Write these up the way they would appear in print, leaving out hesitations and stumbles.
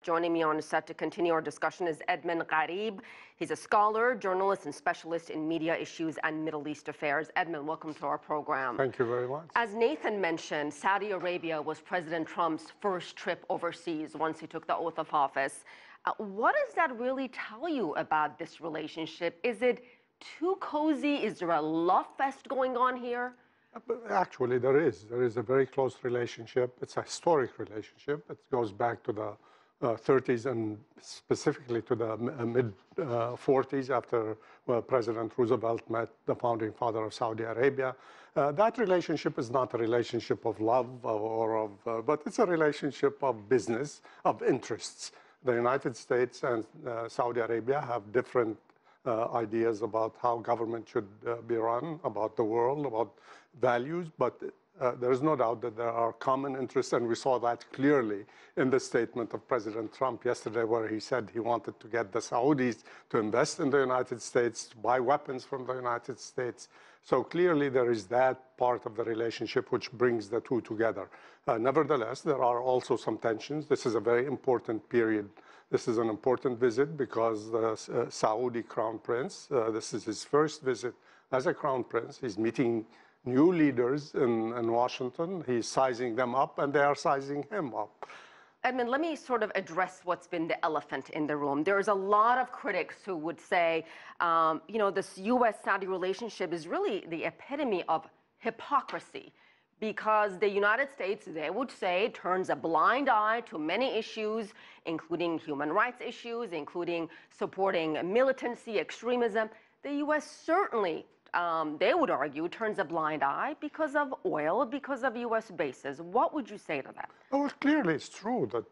Joining me on set to continue our discussion is Edmund Ghareeb. He's a scholar, journalist, and specialist in media issues and Middle East affairs. Edmund, welcome to our program. Thank you very much. As Nathan mentioned, Saudi Arabia was President Trump's first trip overseas once he took the oath of office. What does that really tell you about this relationship? Is it too cozy? Is there a love fest going on here? Actually, there is. There is a very close relationship. It's a historic relationship. It goes back to the 30s and specifically to the mid-40s after President Roosevelt met the founding father of Saudi Arabia. That relationship is not a relationship of love but it's a relationship of business, of interests. The United States and Saudi Arabia have different ideas about how government should be run, about the world, about values, but there is no doubt that there are common interests, and we saw that clearly in the statement of President Trump yesterday, where he said he wanted to get the Saudis to invest in the United States, to buy weapons from the United States. So clearly there is that part of the relationship which brings the two together. Nevertheless, there are also some tensions. This is a very important period. This is an important visit because the Saudi Crown Prince, this is his first visit as a Crown Prince. He's meeting new leaders in Washington. He's sizing them up, and they are sizing him up. Edmund, let me sort of address what's been the elephant in the room. There's a lot of critics who would say, this U.S.-Saudi relationship is really the epitome of hypocrisy, because the United States, they would say, turns a blind eye to many issues, including human rights issues, including supporting militancy, extremism. The U.S. certainly, they would argue, turns a blind eye because of oil, because of U.S. bases. What would you say to that? Well, clearly it's true that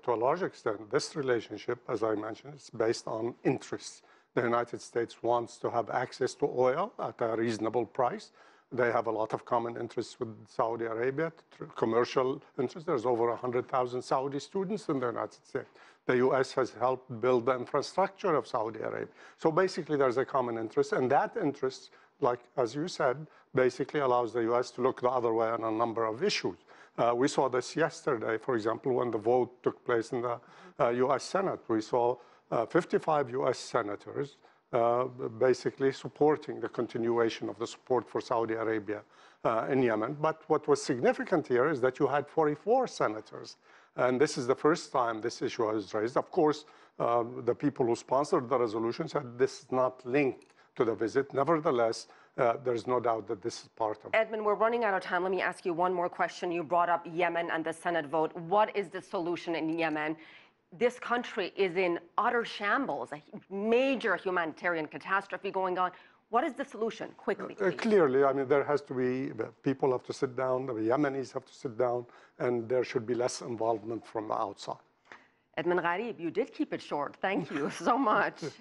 to a large extent, this relationship, as I mentioned, is based on interests. The United States wants to have access to oil at a reasonable price. They have a lot of common interests with Saudi Arabia, commercial interests. There's over 100,000 Saudi students in the United States. The U.S. has helped build the infrastructure of Saudi Arabia. So basically there's a common interest, and that interest, like as you said, basically allows the U.S. to look the other way on a number of issues. We saw this yesterday, for example, when the vote took place in the U.S. Senate. We saw 55 U.S. senators basically supporting the continuation of the support for Saudi Arabia in Yemen. But what was significant here is that you had 44 senators. And this is the first time this issue was raised. Of course, the people who sponsored the resolution said this is not linked to the visit. Nevertheless, there's no doubt that this is part of it. Edmund, we're running out of time. Let me ask you one more question. You brought up Yemen and the Senate vote. What is the solution in Yemen? This country is in utter shambles, a major humanitarian catastrophe going on. What is the solution? Quickly, please. Clearly, I mean, there has to be, people have to sit down, the Yemenis have to sit down, and there should be less involvement from the outside. Edmund Ghareeb, you did keep it short. Thank you so much.